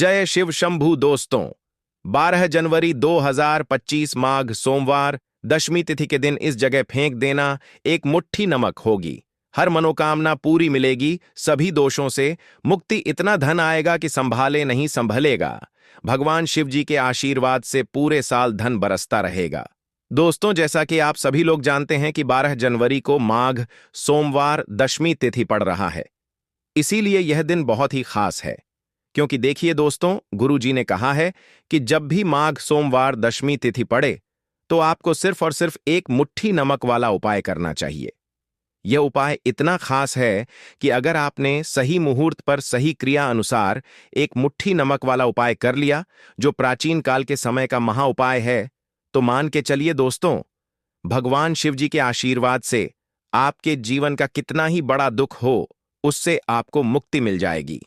जय शिव शंभू दोस्तों। 12 जनवरी 2025 माघ सोमवार दशमी तिथि के दिन इस जगह फेंक देना एक मुट्ठी नमक होगी। हर मनोकामना पूरी मिलेगी, सभी दोषों से मुक्ति, इतना धन आएगा कि संभाले नहीं संभलेगा। भगवान शिव जी के आशीर्वाद से पूरे साल धन बरसता रहेगा। दोस्तों, जैसा कि आप सभी लोग जानते हैं कि 12 जनवरी को माघ सोमवार दशमी तिथि पड़ रहा है। इसीलिए यह दिन बहुत ही खास है, क्योंकि देखिए दोस्तों, गुरु जी ने कहा है कि जब भी माघ सोमवार दशमी तिथि पड़े तो आपको सिर्फ और सिर्फ एक मुट्ठी नमक वाला उपाय करना चाहिए। यह उपाय इतना खास है कि अगर आपने सही मुहूर्त पर सही क्रिया अनुसार एक मुट्ठी नमक वाला उपाय कर लिया, जो प्राचीन काल के समय का महा उपाय है, तो मान के चलिए दोस्तों, भगवान शिव जी के आशीर्वाद से आपके जीवन का कितना ही बड़ा दुख हो, उससे आपको मुक्ति मिल जाएगी।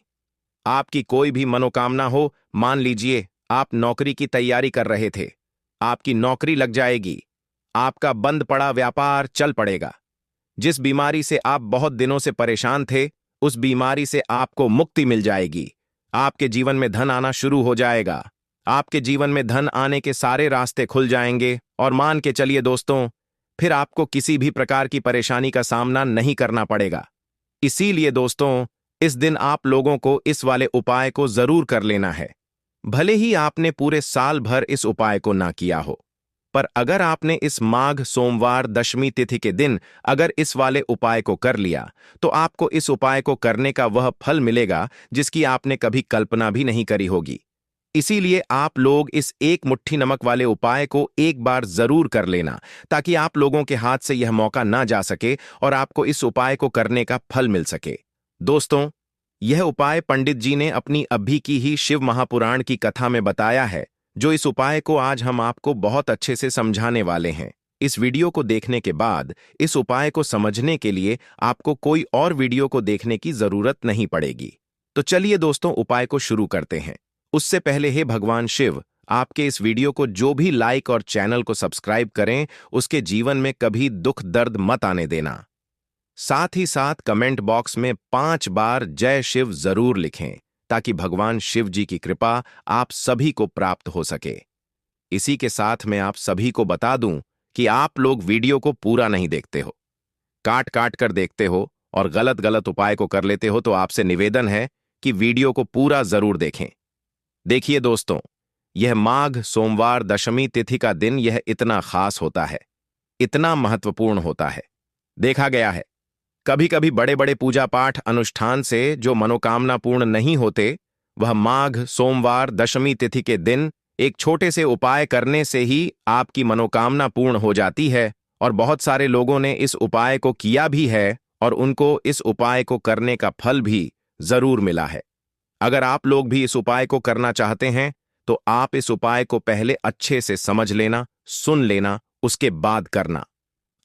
आपकी कोई भी मनोकामना हो, मान लीजिए आप नौकरी की तैयारी कर रहे थे, आपकी नौकरी लग जाएगी, आपका बंद पड़ा व्यापार चल पड़ेगा, जिस बीमारी से आप बहुत दिनों से परेशान थे, उस बीमारी से आपको मुक्ति मिल जाएगी। आपके जीवन में धन आना शुरू हो जाएगा, आपके जीवन में धन आने के सारे रास्ते खुल जाएंगे और मान के चलिए दोस्तों, फिर आपको किसी भी प्रकार की परेशानी का सामना नहीं करना पड़ेगा। इसीलिए दोस्तों, इस दिन आप लोगों को इस वाले उपाय को जरूर कर लेना है। भले ही आपने पूरे साल भर इस उपाय को ना किया हो, पर अगर आपने इस माघ सोमवार दशमी तिथि के दिन अगर इस वाले उपाय को कर लिया, तो आपको इस उपाय को करने का वह फल मिलेगा जिसकी आपने कभी कल्पना भी नहीं करी होगी। इसीलिए आप लोग इस एक मुट्ठी नमक वाले उपाय को एक बार जरूर कर लेना, ताकि आप लोगों के हाथ से यह मौका ना जा सके और आपको इस उपाय को करने का फल मिल सके। दोस्तों, यह उपाय पंडित जी ने अपनी अभी की ही शिव महापुराण की कथा में बताया है, जो इस उपाय को आज हम आपको बहुत अच्छे से समझाने वाले हैं। इस वीडियो को देखने के बाद इस उपाय को समझने के लिए आपको कोई और वीडियो को देखने की जरूरत नहीं पड़ेगी। तो चलिए दोस्तों, उपाय को शुरू करते हैं। उससे पहले हे भगवान शिव, आपके इस वीडियो को जो भी लाइक और चैनल को सब्सक्राइब करें, उसके जीवन में कभी दुख दर्द मत आने देना। साथ ही साथ कमेंट बॉक्स में 5 बार जय शिव जरूर लिखें, ताकि भगवान शिव जी की कृपा आप सभी को प्राप्त हो सके। इसी के साथ मैं आप सभी को बता दूं कि आप लोग वीडियो को पूरा नहीं देखते हो, काट काट कर देखते हो और गलत गलत उपाय को कर लेते हो, तो आपसे निवेदन है कि वीडियो को पूरा जरूर देखें। देखिए दोस्तों, यह माघ सोमवार दशमी तिथि का दिन यह इतना खास होता है, इतना महत्वपूर्ण होता है। देखा गया है कभी कभी बड़े बड़े पूजा पाठ अनुष्ठान से जो मनोकामना पूर्ण नहीं होते, वह माघ सोमवार दशमी तिथि के दिन एक छोटे से उपाय करने से ही आपकी मनोकामना पूर्ण हो जाती है। और बहुत सारे लोगों ने इस उपाय को किया भी है और उनको इस उपाय को करने का फल भी जरूर मिला है। अगर आप लोग भी इस उपाय को करना चाहते हैं, तो आप इस उपाय को पहले अच्छे से समझ लेना, सुन लेना, उसके बाद करना।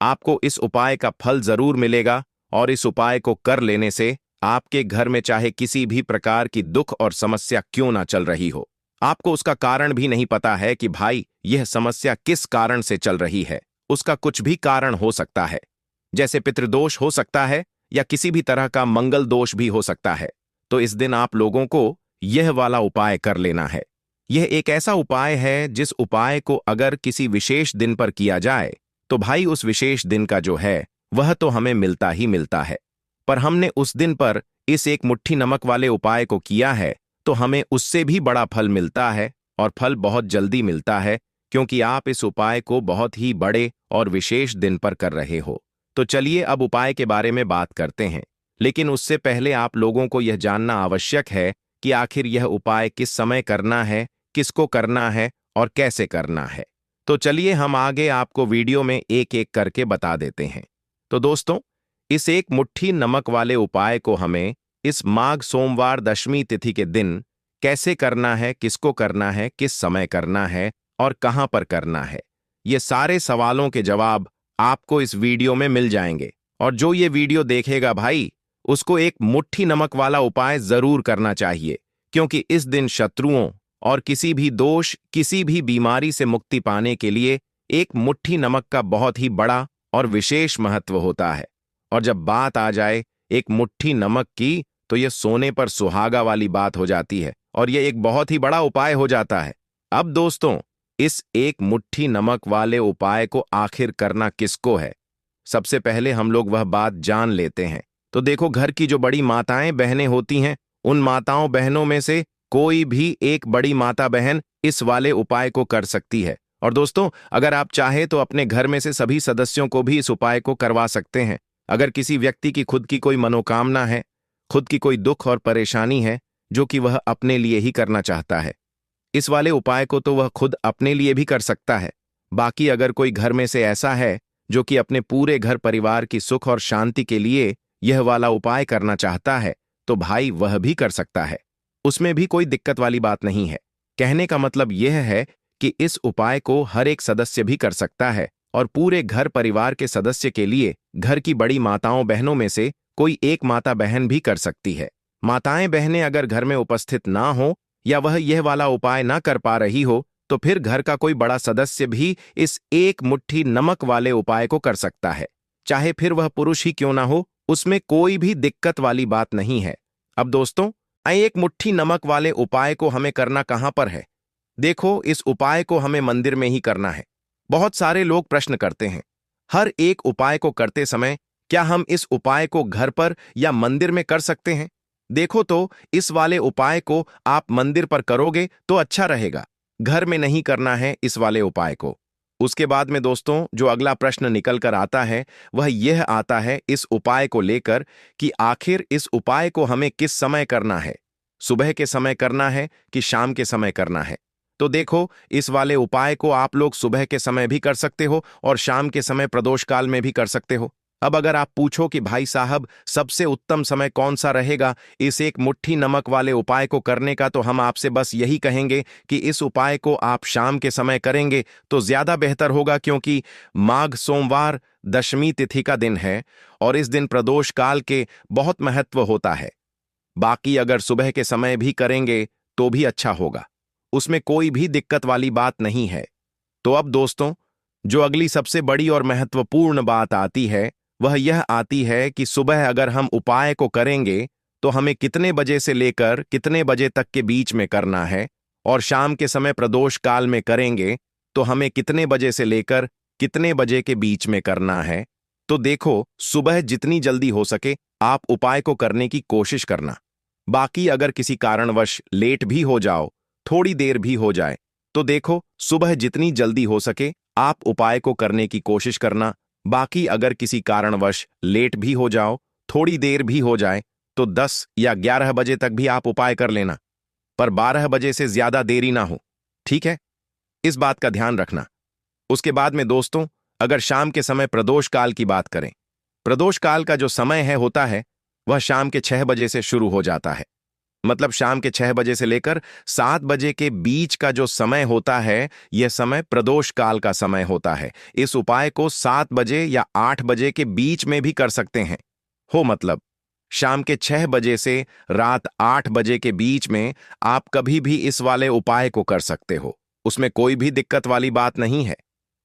आपको इस उपाय का फल जरूर मिलेगा और इस उपाय को कर लेने से आपके घर में चाहे किसी भी प्रकार की दुख और समस्या क्यों ना चल रही हो, आपको उसका कारण भी नहीं पता है कि भाई यह समस्या किस कारण से चल रही है, उसका कुछ भी कारण हो सकता है, जैसे पितृदोष हो सकता है या किसी भी तरह का मंगल दोष भी हो सकता है। तो इस दिन आप लोगों को यह वाला उपाय कर लेना है। यह एक ऐसा उपाय है जिस उपाय को अगर किसी विशेष दिन पर किया जाए, तो भाई उस विशेष दिन का जो है वह तो हमें मिलता ही मिलता है। पर हमने उस दिन पर इस एक मुट्ठी नमक वाले उपाय को किया है, तो हमें उससे भी बड़ा फल मिलता है, और फल बहुत जल्दी मिलता है, क्योंकि आप इस उपाय को बहुत ही बड़े और विशेष दिन पर कर रहे हो। तो चलिए अब उपाय के बारे में बात करते हैं, लेकिन उससे पहले आप लोगों को यह जानना आवश्यक है कि आखिर यह उपाय किस समय करना है, किसको करना है और कैसे करना है। तो चलिए हम आगे आपको वीडियो में एक एक करके बता देते हैं। तो दोस्तों, इस एक मुट्ठी नमक वाले उपाय को हमें इस माघ सोमवार दशमी तिथि के दिन कैसे करना है, किसको करना है, किस समय करना है और कहां पर करना है, ये सारे सवालों के जवाब आपको इस वीडियो में मिल जाएंगे। और जो ये वीडियो देखेगा भाई, उसको एक मुट्ठी नमक वाला उपाय जरूर करना चाहिए, क्योंकि इस दिन शत्रुओं और किसी भी दोष, किसी भी बीमारी से मुक्ति पाने के लिए एक मुट्ठी नमक का बहुत ही बड़ा और विशेष महत्व होता है। और जब बात आ जाए एक मुट्ठी नमक की, तो यह सोने पर सुहागा वाली बात हो जाती है। और ये एक बहुत ही बड़ा उपाय हो जाता है। अब दोस्तों, इस एक मुट्ठी नमक वाले उपाय को आखिर करना किसको है? सबसे पहले हम लोग वह बात जान लेते हैं। तो देखो, घर की जो बड़ी माताएं बहनें होती हैं, उन माताओं बहनों में से कोई भी एक बड़ी माता बहन इस वाले उपाय को कर सकती है। और दोस्तों, अगर आप चाहे तो अपने घर में से सभी सदस्यों को भी इस उपाय को करवा सकते हैं। अगर किसी व्यक्ति की खुद की कोई मनोकामना है, खुद की कोई दुख और परेशानी है जो कि वह अपने लिए ही करना चाहता है, इस वाले उपाय को तो वह खुद अपने लिए भी कर सकता है। बाकी अगर कोई घर में से ऐसा है जो कि अपने पूरे घर परिवार की सुख और शांति के लिए यह वाला उपाय करना चाहता है, तो भाई वह भी कर सकता है। उसमें भी कोई दिक्कत वाली बात नहीं है। कहने का मतलब यह है कि इस उपाय को हर एक सदस्य भी कर सकता है और पूरे घर परिवार के सदस्य के लिए घर की बड़ी माताओं बहनों में से कोई एक माता बहन भी कर सकती है। माताएं बहनें अगर घर में उपस्थित ना हो या वह यह वाला उपाय ना कर पा रही हो, तो फिर घर का कोई बड़ा सदस्य भी इस एक मुट्ठी नमक वाले उपाय को कर सकता है। चाहे फिर वह पुरुष ही क्यों ना हो, उसमें कोई भी दिक्कत वाली बात नहीं है। अब दोस्तों, एक मुट्ठी नमक वाले उपाय को हमें करना कहां पर है? देखो, इस उपाय को हमें मंदिर में ही करना है। बहुत सारे लोग प्रश्न करते हैं, हर एक उपाय को करते समय क्या हम इस उपाय को घर पर या मंदिर में कर सकते हैं? देखो, तो इस वाले उपाय को आप मंदिर पर करोगे तो अच्छा रहेगा। घर में नहीं करना है इस वाले उपाय को। उसके बाद में दोस्तों, जो अगला प्रश्न निकल कर आता है वह यह आता है इस उपाय को लेकर कि आखिर इस उपाय को हमें किस समय करना है? सुबह के समय करना है कि शाम के समय करना है? तो देखो, इस वाले उपाय को आप लोग सुबह के समय भी कर सकते हो और शाम के समय प्रदोष काल में भी कर सकते हो। अब अगर आप पूछो कि भाई साहब, सबसे उत्तम समय कौन सा रहेगा इस एक मुट्ठी नमक वाले उपाय को करने का, तो हम आपसे बस यही कहेंगे कि इस उपाय को आप शाम के समय करेंगे तो ज्यादा बेहतर होगा, क्योंकि माघ सोमवार दशमी तिथि का दिन है और इस दिन प्रदोष काल के बहुत महत्व होता है। बाकी अगर सुबह के समय भी करेंगे तो भी अच्छा होगा, उसमें कोई भी दिक्कत वाली बात नहीं है। तो अब दोस्तों, जो अगली सबसे बड़ी और महत्वपूर्ण बात आती है वह यह आती है कि सुबह अगर हम उपाय को करेंगे तो हमें कितने बजे से लेकर कितने बजे तक के बीच में करना है, और शाम के समय प्रदोष काल में करेंगे तो हमें कितने बजे से लेकर कितने बजे के बीच में करना है। तो देखो, सुबह जितनी जल्दी हो सके आप उपाय को करने की कोशिश करना। बाकी अगर किसी कारणवश लेट भी हो जाओ, थोड़ी देर भी हो जाए, तो देखो, सुबह जितनी जल्दी हो सके आप उपाय को करने की कोशिश करना। बाकी अगर किसी कारणवश लेट भी हो जाओ, थोड़ी देर भी हो जाए, तो 10 या 11 बजे तक भी आप उपाय कर लेना, पर 12 बजे से ज्यादा देरी ना हो। ठीक है, इस बात का ध्यान रखना। उसके बाद में दोस्तों, अगर शाम के समय प्रदोष काल की बात करें, प्रदोष काल का जो समय है होता है वह शाम के 6 बजे से शुरू हो जाता है। मतलब शाम के 6 बजे से लेकर 7 बजे के बीच का जो समय होता है, यह समय प्रदोष काल का समय होता है। इस उपाय को 7 बजे या 8 बजे के बीच में भी कर सकते हैं। मतलब शाम के 6 बजे से रात 8 बजे के बीच में आप कभी भी इस वाले उपाय को कर सकते हो, उसमें कोई भी दिक्कत वाली बात नहीं है।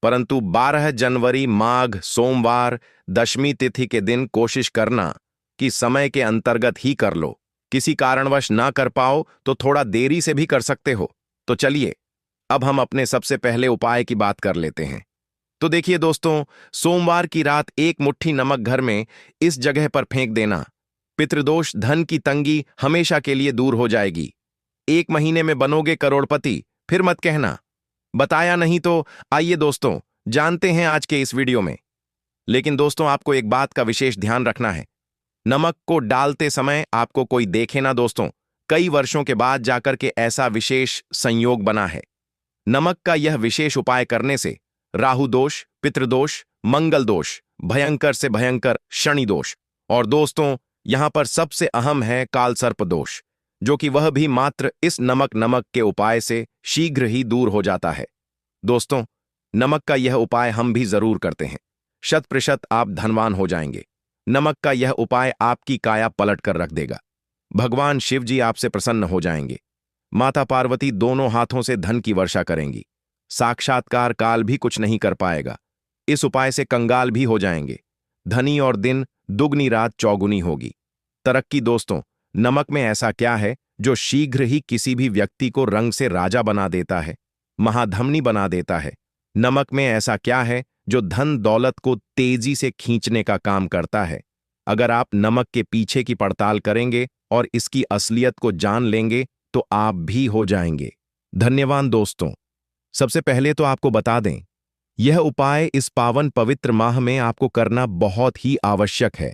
परंतु 12 जनवरी माघ सोमवार दशमी तिथि के दिन कोशिश करना कि समय के अंतर्गत ही कर लो। किसी कारणवश ना कर पाओ तो थोड़ा देरी से भी कर सकते हो। तो चलिए, अब हम अपने सबसे पहले उपाय की बात कर लेते हैं। तो देखिए दोस्तों, सोमवार की रात एक मुट्ठी नमक घर में इस जगह पर फेंक देना। पितृदोष, धन की तंगी हमेशा के लिए दूर हो जाएगी। 1 महीने में बनोगे करोड़पति, फिर मत कहना बताया नहीं। तो आइए दोस्तों, जानते हैं आज के इस वीडियो में। लेकिन दोस्तों, आपको एक बात का विशेष ध्यान रखना है, नमक को डालते समय आपको कोई देखे ना दोस्तों। कई वर्षों के बाद जाकर के ऐसा विशेष संयोग बना है। नमक का यह विशेष उपाय करने से राहु दोष, पितृदोष, मंगल दोष, भयंकर से भयंकर शनि दोष, और दोस्तों यहां पर सबसे अहम है काल सर्प दोष, जो कि वह भी मात्र इस नमक के उपाय से शीघ्र ही दूर हो जाता है। दोस्तों, नमक का यह उपाय हम भी जरूर करते हैं। 100% आप धनवान हो जाएंगे। नमक का यह उपाय आपकी काया पलट कर रख देगा। भगवान शिव जी आपसे प्रसन्न हो जाएंगे। माता पार्वती दोनों हाथों से धन की वर्षा करेंगी। साक्षात्कार काल भी कुछ नहीं कर पाएगा। इस उपाय से कंगाल भी हो जाएंगे। धनी और दिन दुगनी रात चौगुनी होगी। तरक्की दोस्तों, नमक में ऐसा क्या है जो शीघ्र ही किसी भी व्यक्ति को रंग से राजा बना देता है, महाधमनी बना देता है? नमक में ऐसा क्या है जो धन दौलत को तेजी से खींचने का काम करता है? अगर आप नमक के पीछे की पड़ताल करेंगे और इसकी असलियत को जान लेंगे तो आप भी हो जाएंगे। धन्यवाद दोस्तों। सबसे पहले तो आपको बता दें, यह उपाय इस पावन पवित्र माह में आपको करना बहुत ही आवश्यक है,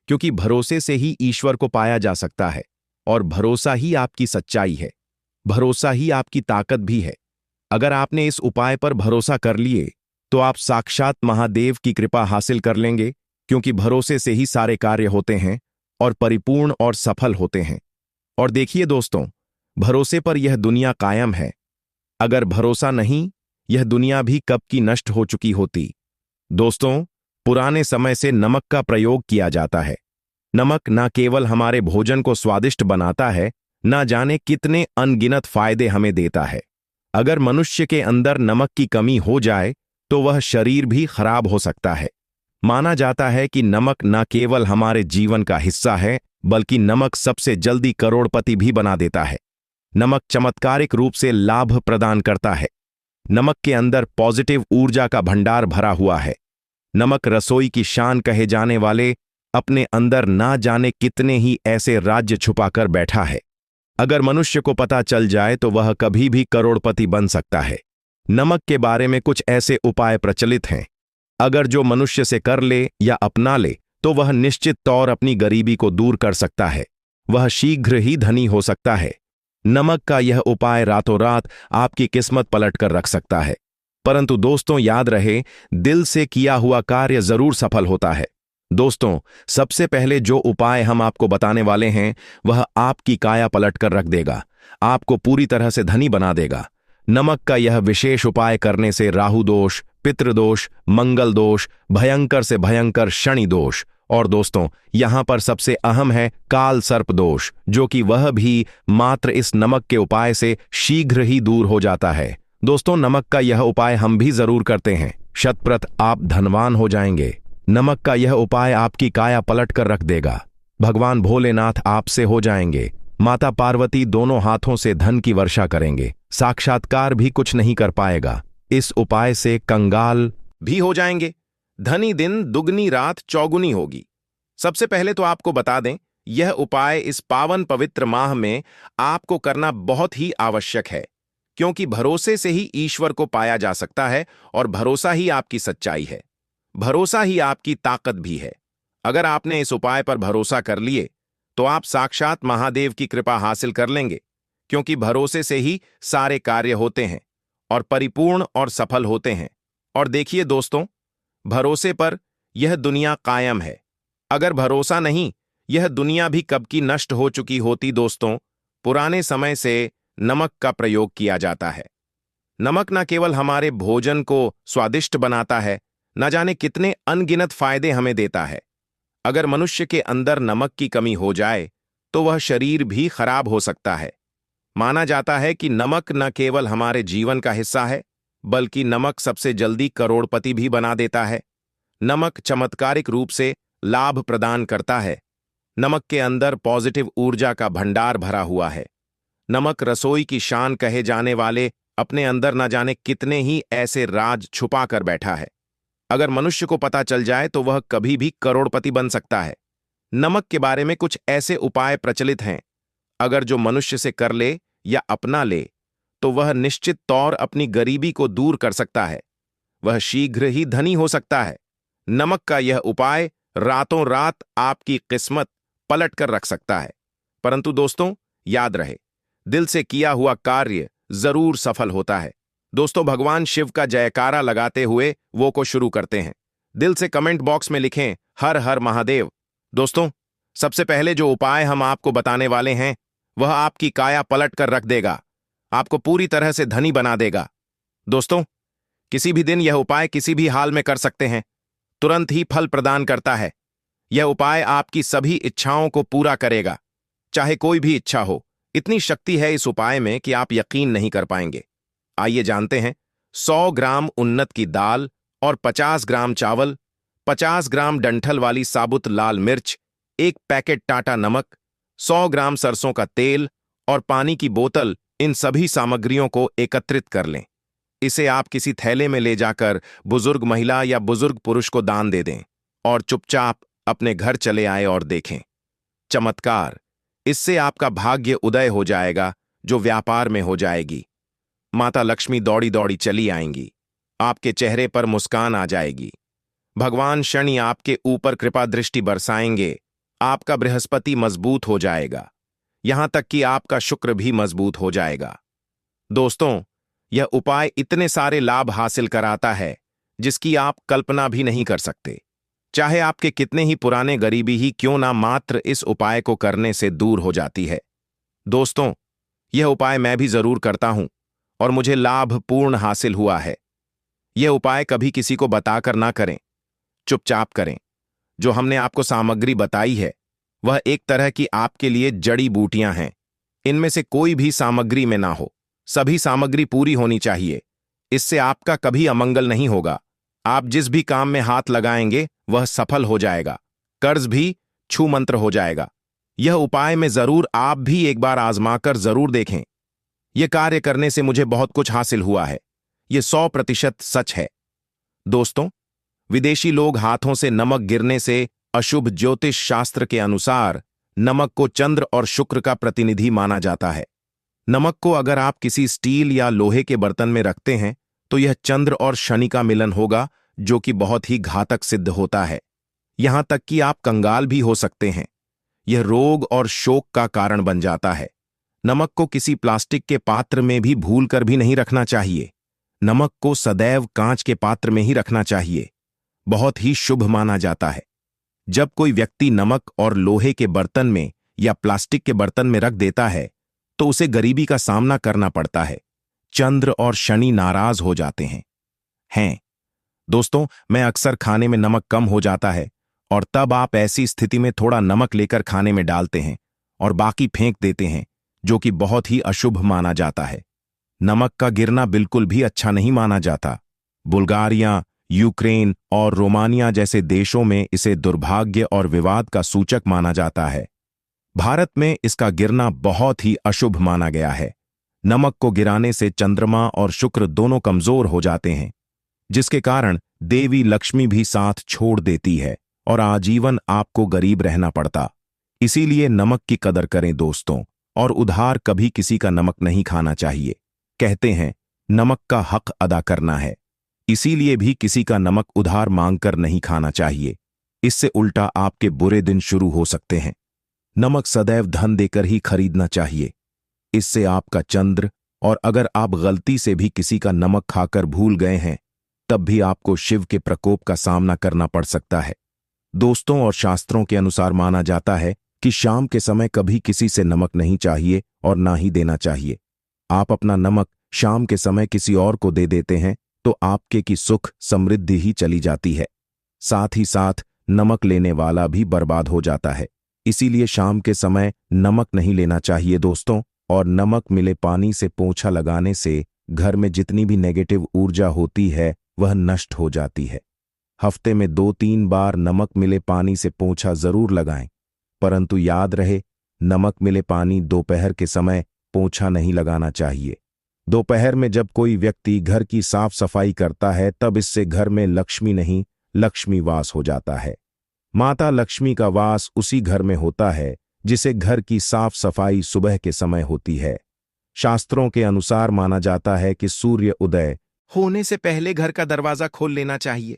क्योंकि भरोसे से ही ईश्वर को पाया जा सकता है और भरोसा ही आपकी सच्चाई है, भरोसा ही आपकी ताकत भी है। अगर आपने इस उपाय पर भरोसा कर लिए तो आप साक्षात महादेव की कृपा हासिल कर लेंगे, क्योंकि भरोसे से ही सारे कार्य होते हैं और परिपूर्ण और सफल होते हैं। और देखिए दोस्तों, भरोसे पर यह दुनिया कायम है। अगर भरोसा नहीं, यह दुनिया भी कब की नष्ट हो चुकी होती। दोस्तों, पुराने समय से नमक का प्रयोग किया जाता है। नमक न केवल हमारे भोजन को स्वादिष्ट बनाता है, न जाने कितने अनगिनत फायदे हमें देता है। अगर मनुष्य के अंदर नमक की कमी हो जाए तो वह शरीर भी खराब हो सकता है। माना जाता है कि नमक न केवल हमारे जीवन का हिस्सा है, बल्कि नमक सबसे जल्दी करोड़पति भी बना देता है। नमक चमत्कारिक रूप से लाभ प्रदान करता है। नमक के अंदर पॉजिटिव ऊर्जा का भंडार भरा हुआ है। नमक रसोई की शान कहे जाने वाले अपने अंदर ना जाने कितने ही ऐसे राज्य छुपाकर बैठा है। अगर मनुष्य को पता चल जाए तो वह कभी भी करोड़पति बन सकता है। नमक के बारे में कुछ ऐसे उपाय प्रचलित हैं, अगर जो मनुष्य से कर ले या अपना ले तो वह निश्चित तौर अपनी गरीबी को दूर कर सकता है, वह शीघ्र ही धनी हो सकता है। नमक का यह उपाय रातों रात आपकी किस्मत पलट कर रख सकता है। परंतु दोस्तों, याद रहे, दिल से किया हुआ कार्य जरूर सफल होता है। दोस्तों, सबसे पहले जो उपाय हम आपको बताने वाले हैं वह आपकी काया पलट कर रख देगा, आपको पूरी तरह से धनी बना देगा। नमक का यह विशेष उपाय करने से राहु दोष, पितृदोष, मंगल दोष, भयंकर से भयंकर शनि दोष और दोस्तों, यहां पर सबसे अहम है काल सर्प दोष, जो कि वह भी मात्र इस नमक के उपाय से शीघ्र ही दूर हो जाता है। दोस्तों, नमक का यह उपाय हम भी जरूर करते हैं। शतप्रत आप धनवान हो जाएंगे। नमक का यह उपाय आपकी काया पलट कर रख देगा। भगवान भोलेनाथ आपसे हो जाएंगे। माता पार्वती दोनों हाथों से धन की वर्षा करेंगे। साक्षात्कार भी कुछ नहीं कर पाएगा। इस उपाय से कंगाल भी हो जाएंगे। धनी दिन दुगनी रात चौगुनी होगी। सबसे पहले तो आपको बता दें, यह उपाय इस पावन पवित्र माह में आपको करना बहुत ही आवश्यक है, क्योंकि भरोसे से ही ईश्वर को पाया जा सकता है और भरोसा ही आपकी सच्चाई है, भरोसा ही आपकी ताकत भी है। अगर आपने इस उपाय पर भरोसा कर लिए तो आप साक्षात महादेव की कृपा हासिल कर लेंगे, क्योंकि भरोसे से ही सारे कार्य होते हैं और परिपूर्ण और सफल होते हैं। और देखिए दोस्तों, भरोसे पर यह दुनिया कायम है। अगर भरोसा नहीं, यह दुनिया भी कब की नष्ट हो चुकी होती। दोस्तों, पुराने समय से नमक का प्रयोग किया जाता है। नमक न केवल हमारे भोजन को स्वादिष्ट बनाता है, न जाने कितने अनगिनत फायदे हमें देता है। अगर मनुष्य के अंदर नमक की कमी हो जाए तो वह शरीर भी खराब हो सकता है। माना जाता है कि नमक न केवल हमारे जीवन का हिस्सा है, बल्कि नमक सबसे जल्दी करोड़पति भी बना देता है। नमक चमत्कारिक रूप से लाभ प्रदान करता है। नमक के अंदर पॉजिटिव ऊर्जा का भंडार भरा हुआ है। नमक रसोई की शान कहे जाने वाले अपने अंदर न जाने कितने ही ऐसे राज छुपा कर बैठा है। अगर मनुष्य को पता चल जाए तो वह कभी भी करोड़पति बन सकता है। नमक के बारे में कुछ ऐसे उपाय प्रचलित हैं, अगर जो मनुष्य से कर ले या अपना ले तो वह निश्चित तौर अपनी गरीबी को दूर कर सकता है, वह शीघ्र ही धनी हो सकता है। नमक का यह उपाय रातों रात आपकी किस्मत पलट कर रख सकता है। परंतु दोस्तों, याद रहे, दिल से किया हुआ कार्य जरूर सफल होता है। दोस्तों, भगवान शिव का जयकारा लगाते हुए वो को शुरू करते हैं। दिल से कमेंट बॉक्स में लिखें हर हर महादेव। दोस्तों, सबसे पहले जो उपाय हम आपको बताने वाले हैं वह आपकी काया पलट कर रख देगा, आपको पूरी तरह से धनी बना देगा। दोस्तों, किसी भी दिन यह उपाय किसी भी हाल में कर सकते हैं, तुरंत ही फल प्रदान करता है। यह उपाय आपकी सभी इच्छाओं को पूरा करेगा, चाहे कोई भी इच्छा हो। इतनी शक्ति है इस उपाय में कि आप यकीन नहीं कर पाएंगे। आइए जानते हैं। 100 ग्राम उन्नत की दाल और 50 ग्राम चावल, 50 ग्राम डंठल वाली साबुत लाल मिर्च, एक पैकेट टाटा नमक, 100 ग्राम सरसों का तेल और पानी की बोतल, इन सभी सामग्रियों को एकत्रित कर लें। इसे आप किसी थैले में ले जाकर बुजुर्ग महिला या बुजुर्ग पुरुष को दान दे दें और चुपचाप अपने घर चले आए और देखें चमत्कार। इससे आपका भाग्य उदय हो जाएगा, जो व्यापार में हो जाएगी। माता लक्ष्मी दौड़ी दौड़ी चली आएंगी, आपके चेहरे पर मुस्कान आ जाएगी। भगवान शनि आपके ऊपर कृपा दृष्टि बरसाएंगे, आपका बृहस्पति मजबूत हो जाएगा, यहां तक कि आपका शुक्र भी मजबूत हो जाएगा। दोस्तों, यह उपाय इतने सारे लाभ हासिल कराता है जिसकी आप कल्पना भी नहीं कर सकते। चाहे आपके कितने ही पुराने गरीबी ही क्यों ना, मात्र इस उपाय को करने से दूर हो जाती है। दोस्तों, यह उपाय मैं भी जरूर करता हूं और मुझे लाभ पूर्ण हासिल हुआ है। यह उपाय कभी किसी को बताकर ना करें, चुपचाप करें। जो हमने आपको सामग्री बताई है वह एक तरह की आपके लिए जड़ी बूटियां हैं। इनमें से कोई भी सामग्री में ना हो, सभी सामग्री पूरी होनी चाहिए। इससे आपका कभी अमंगल नहीं होगा। आप जिस भी काम में हाथ लगाएंगे वह सफल हो जाएगा, कर्ज भी छू मंत्र हो जाएगा। यह उपाय में जरूर आप भी एक बार आजमाकर जरूर देखें। यह कार्य करने से मुझे बहुत कुछ हासिल हुआ है, यह 100% सच है। दोस्तों, विदेशी लोग हाथों से नमक गिरने से अशुभ, ज्योतिष शास्त्र के अनुसार नमक को चंद्र और शुक्र का प्रतिनिधि माना जाता है। नमक को अगर आप किसी स्टील या लोहे के बर्तन में रखते हैं तो यह चंद्र और शनि का मिलन होगा, जो कि बहुत ही घातक सिद्ध होता है। यहां तक कि आप कंगाल भी हो सकते हैं। यह रोग और शोक का कारण बन जाता है। नमक को किसी प्लास्टिक के पात्र में भी भूलकर भी नहीं रखना चाहिए। नमक को सदैव कांच के पात्र में ही रखना चाहिए, बहुत ही शुभ माना जाता है। जब कोई व्यक्ति नमक और लोहे के बर्तन में या प्लास्टिक के बर्तन में रख देता है तो उसे गरीबी का सामना करना पड़ता है। चंद्र और शनि नाराज हो जाते हैं। दोस्तों, मैं अक्सर खाने में नमक कम हो जाता है और तब आप ऐसी स्थिति में थोड़ा नमक लेकर खाने में डालते हैं और बाकी फेंक देते हैं, जो कि बहुत ही अशुभ माना जाता है। नमक का गिरना बिल्कुल भी अच्छा नहीं माना जाता। बुल्गारिया, यूक्रेन और रोमानिया जैसे देशों में इसे दुर्भाग्य और विवाद का सूचक माना जाता है। भारत में इसका गिरना बहुत ही अशुभ माना गया है। नमक को गिराने से चंद्रमा और शुक्र दोनों कमजोर हो जाते हैं, जिसके कारण देवी लक्ष्मी भी साथ छोड़ देती है और आजीवन आपको गरीब रहना पड़ता। इसीलिए नमक की कदर करें दोस्तों, और उधार कभी किसी का नमक नहीं खाना चाहिए। कहते हैं नमक का हक अदा करना है, इसीलिए भी किसी का नमक उधार मांगकर नहीं खाना चाहिए। इससे उल्टा आपके बुरे दिन शुरू हो सकते हैं। नमक सदैव धन देकर ही खरीदना चाहिए, इससे आपका चंद्र, और अगर आप गलती से भी किसी का नमक खाकर भूल गए हैं तब भी आपको शिव के प्रकोप का सामना करना पड़ सकता है। दोस्तों, और शास्त्रों के अनुसार माना जाता है कि शाम के समय कभी किसी से नमक नहीं चाहिए और ना ही देना चाहिए। आप अपना नमक शाम के समय किसी और को दे देते हैं तो आपके की सुख समृद्धि ही चली जाती है, साथ ही साथ नमक लेने वाला भी बर्बाद हो जाता है। इसीलिए शाम के समय नमक नहीं लेना चाहिए दोस्तों। और नमक मिले पानी से पोंछा लगाने से घर में जितनी भी नेगेटिव ऊर्जा होती है वह नष्ट हो जाती है। हफ्ते में 2-3 बार नमक मिले पानी से पोंछा जरूर लगाएं, परंतु याद रहे, नमक मिले पानी दोपहर के समय पोंछा नहीं लगाना चाहिए। दोपहर में जब कोई व्यक्ति घर की साफ सफाई करता है तब इससे घर में लक्ष्मी नहीं, लक्ष्मी वास हो जाता है। माता लक्ष्मी का वास उसी घर में होता है जिसे घर की साफ सफाई सुबह के समय होती है। शास्त्रों के अनुसार माना जाता है कि सूर्य उदय होने से पहले घर का दरवाजा खोल लेना चाहिए,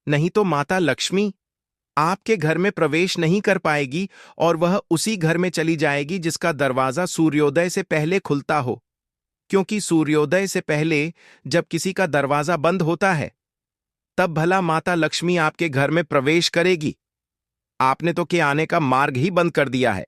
नहीं तो माता लक्ष्मी आपके घर में प्रवेश नहीं कर पाएगी और वह उसी घर में चली जाएगी जिसका दरवाजा सूर्योदय से पहले खुलता हो। क्योंकि सूर्योदय से पहले जब किसी का दरवाजा बंद होता है तब भला माता लक्ष्मी आपके घर में प्रवेश करेगी। आपने तो के आने का मार्ग ही बंद कर दिया है।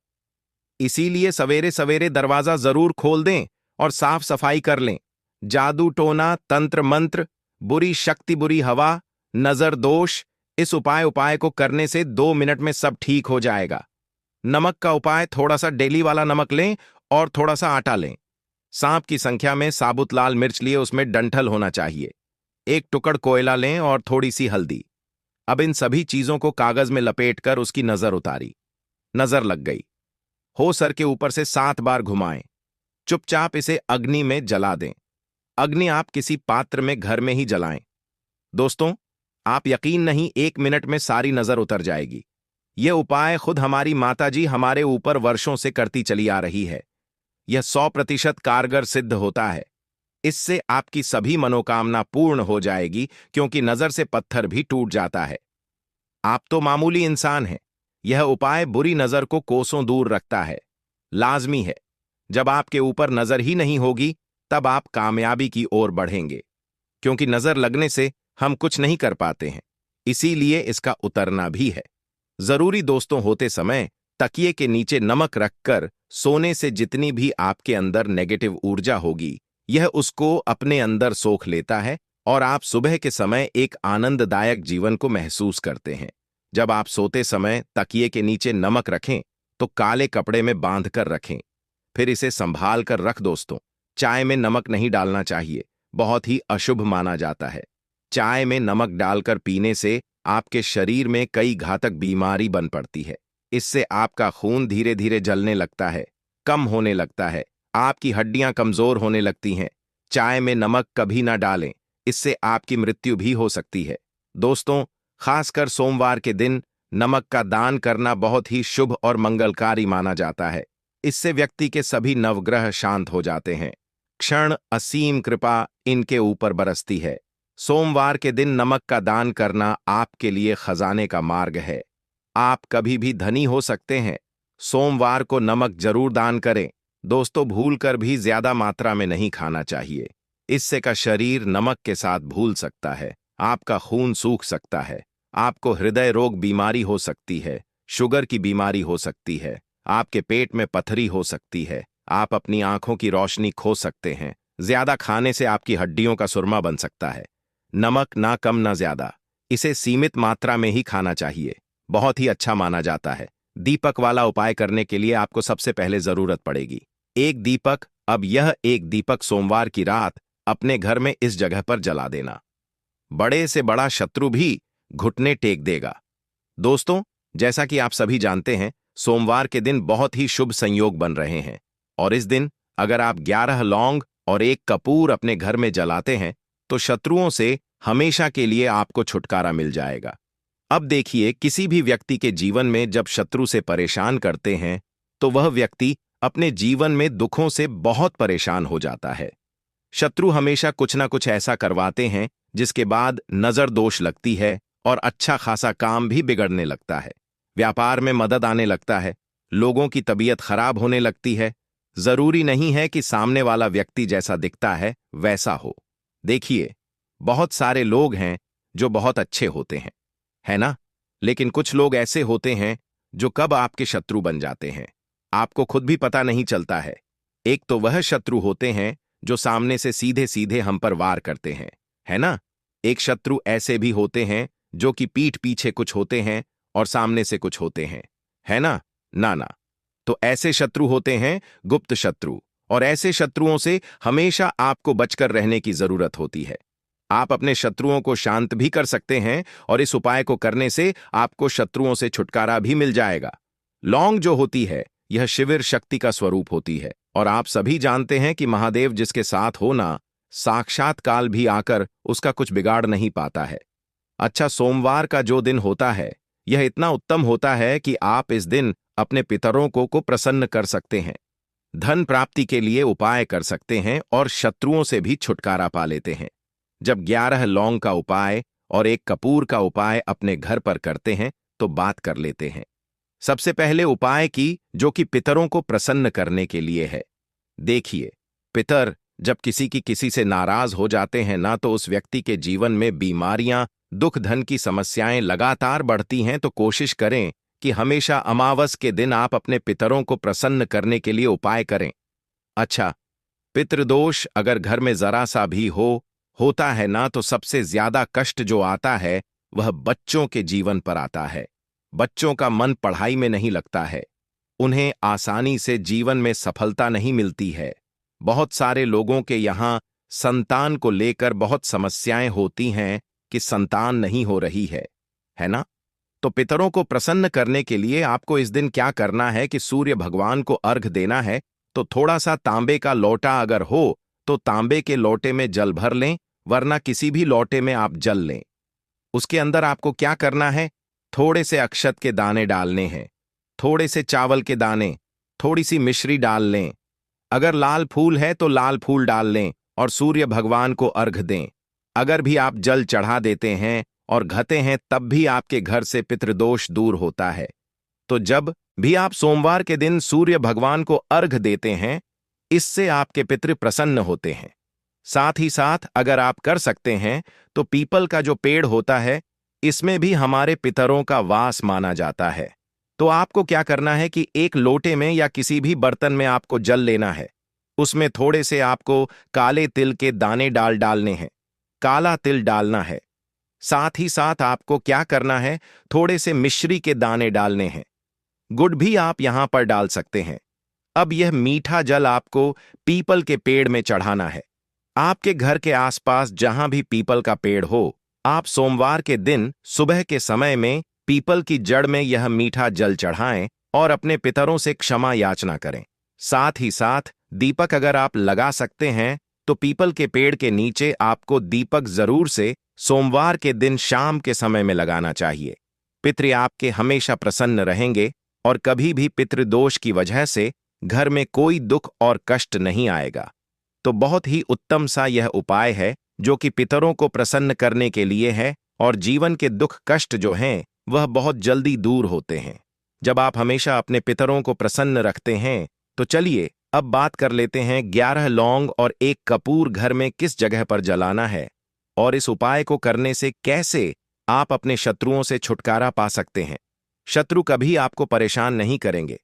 इसीलिए सवेरे सवेरे दरवाजा जरूर खोल दें और साफ सफाई कर लें। जादू टोना, तंत्र मंत्र, बुरी शक्ति, बुरी हवा, नजर दोष, इस उपाय को करने से 2 मिनट में सब ठीक हो जाएगा। नमक का उपाय, थोड़ा सा डेली वाला नमक लें और थोड़ा सा आटा लें। सांप की संख्या में साबुत लाल मिर्च लिए, उसमें डंठल होना चाहिए। 1 टुकड़ कोयला लें और थोड़ी सी हल्दी। अब इन सभी चीजों को कागज में लपेटकर उसकी नजर उतारी। नजर लग गई। हो सर के ऊपर से 7 बार घुमाएं। चुपचाप इसे अग्नि में जला दें। अग्नि आप किसी पात्र में घर में ही जलाएं। दोस्तों, आप यकीन नहीं 1 मिनट में सारी नजर उतर जाएगी। यह उपाय खुद हमारी माताजी हमारे ऊपर वर्षों से करती चली आ रही है। यह 100% कारगर सिद्ध होता है। इससे आपकी सभी मनोकामना पूर्ण हो जाएगी, क्योंकि नजर से पत्थर भी टूट जाता है। आप तो मामूली इंसान हैं। यह उपाय बुरी नजर को कोसों दूर रखता है। लाजमी है। जब आपके ऊपर नजर ही नहीं होगी, तब आप कामयाबी की ओर बढ़ेंगे, क्योंकि नजर लगने से हम कुछ नहीं कर पाते हैं। इसीलिए इसका उतरना भी है। जरूरी दोस्तों, होते समय तकिए के नीचे नमक रखकर सोने से जितनी भी आपके अंदर नेगेटिव ऊर्जा होगी, यह उसको अपने अंदर सोख लेता है और आप सुबह के समय एक आनंददायक जीवन को महसूस करते हैं। जब आप सोते समय तकिए के नीचे नमक रखें तो काले कपड़े में बांध कर रखें। फिर इसे संभाल कर रख दोस्तों। चाय में नमक नहीं डालना चाहिए, बहुत ही अशुभ माना जाता है। चाय में नमक डालकर पीने से आपके शरीर में कई घातक बीमारी बन पड़ती है। इससे आपका खून धीरे धीरे जलने लगता है, कम होने लगता है, आपकी हड्डियां कमजोर होने लगती हैं। चाय में नमक कभी ना डालें, इससे आपकी मृत्यु भी हो सकती है। दोस्तों, खासकर सोमवार के दिन नमक का दान करना बहुत ही शुभ और मंगलकारी माना जाता है। इससे व्यक्ति के सभी नवग्रह शांत हो जाते हैं। क्षण असीम कृपा इनके ऊपर बरसती है। सोमवार के दिन नमक का दान करना आपके लिए खजाने का मार्ग है। आप कभी भी धनी हो सकते हैं। सोमवार को नमक जरूर दान करें। दोस्तों, भूलकर भी ज्यादा मात्रा में नहीं खाना चाहिए। इससे का शरीर नमक के साथ भूल सकता है, आपका खून सूख सकता है, आपको हृदय रोग बीमारी हो सकती है, शुगर की बीमारी हो सकती है, आपके पेट में पथरी हो सकती है, आप अपनी आंखों की रोशनी खो सकते हैं। ज्यादा खाने से आपकी हड्डियों का सुरमा बन सकता है। नमक ना कम ना ज्यादा, इसे सीमित मात्रा में ही खाना चाहिए। बहुत ही अच्छा माना जाता है। दीपक वाला उपाय करने के लिए आपको सबसे पहले जरूरत पड़ेगी एक दीपक। अब यह एक दीपक सोमवार की रात अपने घर में इस जगह पर जला देना। बड़े से बड़ा शत्रु भी घुटने टेक देगा। दोस्तों, जैसा कि आप सभी जानते हैं, सोमवार के दिन बहुत ही शुभ संयोग बन रहे हैं और इस दिन अगर आप 11 लौंग और 1 कपूर अपने घर में जलाते हैं तो शत्रुओं से हमेशा के लिए आपको छुटकारा मिल जाएगा। अब देखिए, किसी भी व्यक्ति के जीवन में जब शत्रु से परेशान करते हैं तो वह व्यक्ति अपने जीवन में दुखों से बहुत परेशान हो जाता है। शत्रु हमेशा कुछ ना कुछ ऐसा करवाते हैं जिसके बाद नजर दोष लगती है और अच्छा खासा काम भी बिगड़ने लगता है। व्यापार में मदद आने लगता है, लोगों की तबीयत खराब होने लगती है। जरूरी नहीं है कि सामने वाला व्यक्ति जैसा दिखता है वैसा हो। देखिए, बहुत सारे लोग हैं जो बहुत अच्छे होते हैं, है ना? लेकिन कुछ लोग ऐसे होते हैं जो कब आपके शत्रु बन जाते हैं आपको खुद भी पता नहीं चलता है। एक तो वह शत्रु होते हैं जो सामने से सीधे सीधे हम पर वार करते हैं, है ना? एक शत्रु ऐसे भी होते हैं जो कि पीठ पीछे कुछ होते हैं और सामने से कुछ होते हैं, है ना? ना ना। तो ऐसे शत्रु होते हैं गुप्त शत्रु, और ऐसे शत्रुओं से हमेशा आपको बचकर रहने की जरूरत होती है। आप अपने शत्रुओं को शांत भी कर सकते हैं और इस उपाय को करने से आपको शत्रुओं से छुटकारा भी मिल जाएगा। लौंग जो होती है, यह शिविर शक्ति का स्वरूप होती है और आप सभी जानते हैं कि महादेव जिसके साथ हो ना, साक्षात काल भी आकर उसका कुछ बिगाड़ नहीं पाता है। अच्छा, सोमवार का जो दिन होता है यह इतना उत्तम होता है कि आप इस दिन अपने पितरों को प्रसन्न कर सकते हैं, धन प्राप्ति के लिए उपाय कर सकते हैं और शत्रुओं से भी छुटकारा पा लेते हैं। जब 11 लौंग का उपाय और 1 कपूर का उपाय अपने घर पर करते हैं तो बात कर लेते हैं। सबसे पहले उपाय की जो कि पितरों को प्रसन्न करने के लिए है। देखिए, पितर जब किसी से नाराज हो जाते हैं ना, तो उस व्यक्ति के जीवन में बीमारियां, दुख, धन की समस्याएं लगातार बढ़ती हैं। तो कोशिश करें कि हमेशा अमावस के दिन आप अपने पितरों को प्रसन्न करने के लिए उपाय करें। अच्छा, पितृदोष अगर घर में जरा सा भी होता है ना, तो सबसे ज्यादा कष्ट जो आता है वह बच्चों के जीवन पर आता है। बच्चों का मन पढ़ाई में नहीं लगता है, उन्हें आसानी से जीवन में सफलता नहीं मिलती है। बहुत सारे लोगों के यहाँ संतान को लेकर बहुत समस्याएं होती हैं कि संतान नहीं हो रही है ना? तो पितरों को प्रसन्न करने के लिए आपको इस दिन क्या करना है कि सूर्य भगवान को अर्घ देना है। तो थोड़ा सा तांबे का लोटा अगर हो तो तांबे के लोटे में जल भर लें, वरना किसी भी लोटे में आप जल लें। उसके अंदर आपको क्या करना है, थोड़े से अक्षत के दाने डालने हैं, थोड़े से चावल के दाने, थोड़ी सी मिश्री डाल लें। अगर लाल फूल है तो लाल फूल डाल लें और सूर्य भगवान को अर्घ दें। अगर भी आप जल चढ़ा देते हैं और घते हैं तब भी आपके घर से पितृदोष दूर होता है। तो जब भी आप सोमवार के दिन सूर्य भगवान को अर्घ देते हैं, इससे आपके पितृ प्रसन्न होते हैं। साथ ही साथ अगर आप कर सकते हैं तो पीपल का जो पेड़ होता है, इसमें भी हमारे पितरों का वास माना जाता है। तो आपको क्या करना है कि एक लोटे में या किसी भी बर्तन में आपको जल लेना है। उसमें थोड़े से आपको काले तिल के दाने डालने हैं, काला तिल डालना है। साथ ही साथ आपको क्या करना है, थोड़े से मिश्री के दाने डालने हैं। गुड़ भी आप यहां पर डाल सकते हैं। अब यह मीठा जल आपको पीपल के पेड़ में चढ़ाना है। आपके घर के आसपास जहां भी पीपल का पेड़ हो, आप सोमवार के दिन सुबह के समय में पीपल की जड़ में यह मीठा जल चढ़ाएं और अपने पितरों से क्षमा याचना करें। साथ ही साथ दीपक अगर आप लगा सकते हैं तो पीपल के पेड़ के नीचे आपको दीपक जरूर से सोमवार के दिन शाम के समय में लगाना चाहिए। पितृ आपके हमेशा प्रसन्न रहेंगे और कभी भी पितृदोष की वजह से घर में कोई दुख और कष्ट नहीं आएगा। तो बहुत ही उत्तम सा यह उपाय है जो कि पितरों को प्रसन्न करने के लिए है और जीवन के दुख कष्ट जो हैं वह बहुत जल्दी दूर होते हैं जब आप हमेशा अपने पितरों को प्रसन्न रखते हैं। तो चलिए अब बात कर लेते हैं 11 लौंग और 1 कपूर घर में किस जगह पर जलाना है और इस उपाय को करने से कैसे आप अपने शत्रुओं से छुटकारा पा सकते हैं। शत्रु कभी आपको परेशान नहीं करेंगे।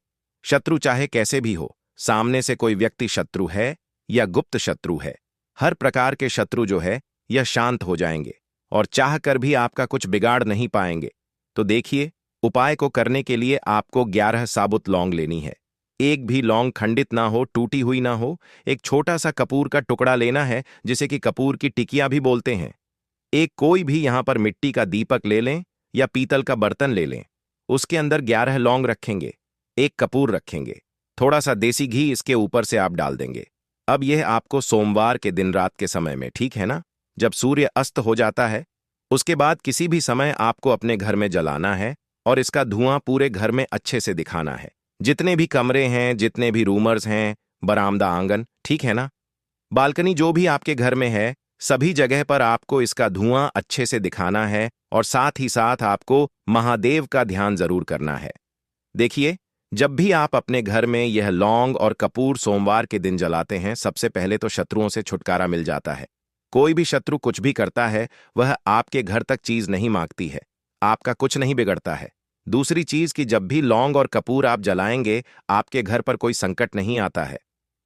शत्रु चाहे कैसे भी हो, सामने से कोई व्यक्ति शत्रु है या गुप्त शत्रु है, हर प्रकार के शत्रु जो है यह शांत हो जाएंगे और चाहकर भी आपका कुछ बिगाड़ नहीं पाएंगे। तो देखिए, उपाय को करने के लिए आपको 11 साबुत लौंग लेनी है। एक भी लौंग खंडित ना हो, टूटी हुई ना हो। एक छोटा सा कपूर का टुकड़ा लेना है, जिसे कि कपूर की टिकिया भी बोलते हैं। एक कोई भी यहां पर मिट्टी का दीपक ले लें या पीतल का बर्तन ले लें। उसके अंदर 11 लौंग रखेंगे, 1 कपूर रखेंगे, थोड़ा सा देसी घी इसके ऊपर से आप डाल देंगे। अब यह आपको सोमवार के दिन रात के समय में, ठीक है ना, जब सूर्य अस्त हो जाता है, उसके बाद किसी भी समय आपको अपने घर में जलाना है और इसका धुआं पूरे घर में अच्छे से दिखाना है। जितने भी कमरे हैं, जितने भी रूमर्स हैं, बरामदा, आंगन, ठीक है ना, बालकनी, जो भी आपके घर में है, सभी जगह पर आपको इसका धुआं अच्छे से दिखाना है और साथ ही साथ आपको महादेव का ध्यान जरूर करना है। देखिए, जब भी आप अपने घर में यह लौंग और कपूर सोमवार के दिन जलाते हैं, सबसे पहले तो शत्रुओं से छुटकारा मिल जाता है। कोई भी शत्रु कुछ भी करता है, वह आपके घर तक चीज नहीं मांगती है, आपका कुछ नहीं बिगड़ता है। दूसरी चीज कि जब भी लौंग और कपूर आप जलाएंगे, आपके घर पर कोई संकट नहीं आता है,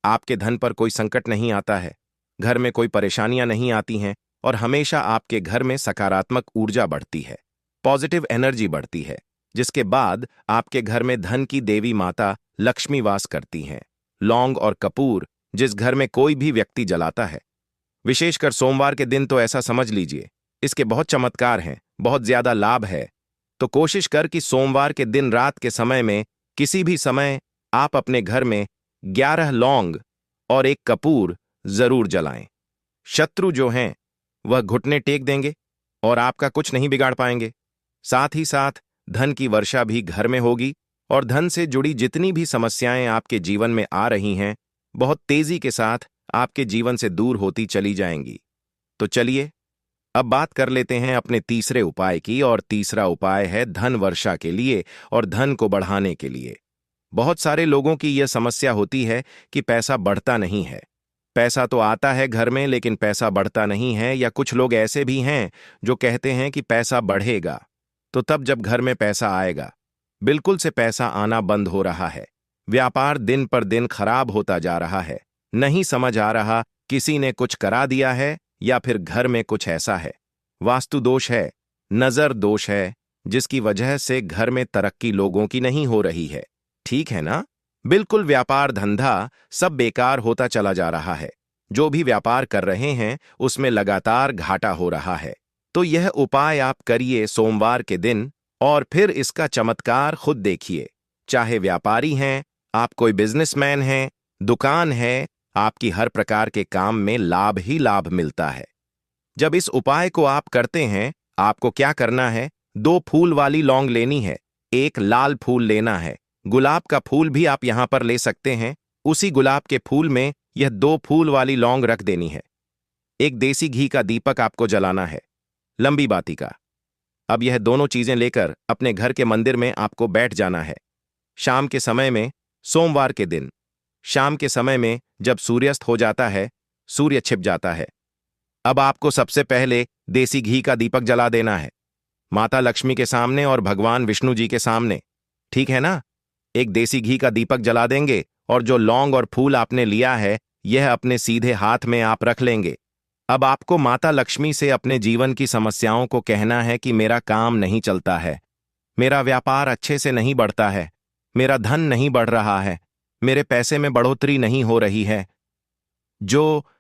आपके धन पर कोई संकट नहीं आता है, घर में कोई परेशानियां नहीं आती हैं और हमेशा आपके घर में सकारात्मक ऊर्जा बढ़ती है, पॉजिटिव एनर्जी बढ़ती है, जिसके बाद आपके घर में धन की देवी माता लक्ष्मी वास करती हैं। लौंग और कपूर जिस घर में कोई भी व्यक्ति जलाता है, विशेषकर सोमवार के दिन, तो ऐसा समझ लीजिए इसके बहुत चमत्कार हैं, बहुत ज्यादा लाभ है। तो कोशिश कर कि सोमवार के दिन रात के समय में किसी भी समय आप अपने घर में 11 लौंग और 1 कपूर जरूर जलाएं। शत्रु जो हैं वह घुटने टेक देंगे और आपका कुछ नहीं बिगाड़ पाएंगे। साथ ही साथ धन की वर्षा भी घर में होगी और धन से जुड़ी जितनी भी समस्याएं आपके जीवन में आ रही हैं, बहुत तेजी के साथ आपके जीवन से दूर होती चली जाएंगी। तो चलिए अब बात कर लेते हैं अपने तीसरे उपाय की, और तीसरा उपाय है धन वर्षा के लिए और धन को बढ़ाने के लिए। बहुत सारे लोगों की यह समस्या होती है कि पैसा बढ़ता नहीं है। पैसा तो आता है घर में, लेकिन पैसा बढ़ता नहीं है। या कुछ लोग ऐसे भी हैं जो कहते हैं कि पैसा बढ़ेगा, तो तब जब घर में पैसा आएगा, बिल्कुल से पैसा आना बंद हो रहा है। व्यापार दिन पर दिन खराब होता जा रहा है। नहीं समझ आ रहा, किसी ने कुछ करा दिया है या फिर घर में कुछ ऐसा है, वास्तु दोष है, नजर दोष है, जिसकी वजह से घर में तरक्की लोगों की नहीं हो रही है। ठीक है ना, बिल्कुल व्यापार धंधा सब बेकार होता चला जा रहा है। जो भी व्यापार कर रहे हैं उसमें लगातार घाटा हो रहा है। तो यह उपाय आप करिए सोमवार के दिन और फिर इसका चमत्कार खुद देखिए। चाहे व्यापारी हैं, आप कोई बिजनेसमैन हैं, दुकान है, आपकी हर प्रकार के काम में लाभ ही लाभ मिलता है। जब इस उपाय को आप करते हैं, आपको क्या करना है? 2 फूल वाली लौंग लेनी है, एक लाल फूल लेना है। गुलाब का फूल भी आप यहां पर ले सकते हैं। उसी गुलाब के फूल में यह 2 फूल वाली लौंग रख देनी है। एक देसी घी का दीपक आपको जलाना है, लंबी बाती का। अब यह दोनों चीजें लेकर अपने घर के मंदिर में आपको बैठ जाना है। शाम के समय में, सोमवार के दिन शाम के समय में जब सूर्यास्त हो जाता है, सूर्य छिप जाता है, अब आपको सबसे पहले देसी घी का दीपक जला देना है, माता लक्ष्मी के सामने और भगवान विष्णु जी के सामने। ठीक है ना? एक देसी घी का दीपक जला देंगे और जो लौंग और फूल आपने लिया है, यह अपने सीधे हाथ में आप रख लेंगे। अब आपको माता लक्ष्मी से अपने जीवन की समस्याओं को कहना है कि मेरा काम नहीं चलता है, मेरा व्यापार अच्छे से नहीं बढ़ता है, मेरा धन नहीं बढ़ रहा है, मेरे पैसे में बढ़ोतरी नहीं हो रही है। जो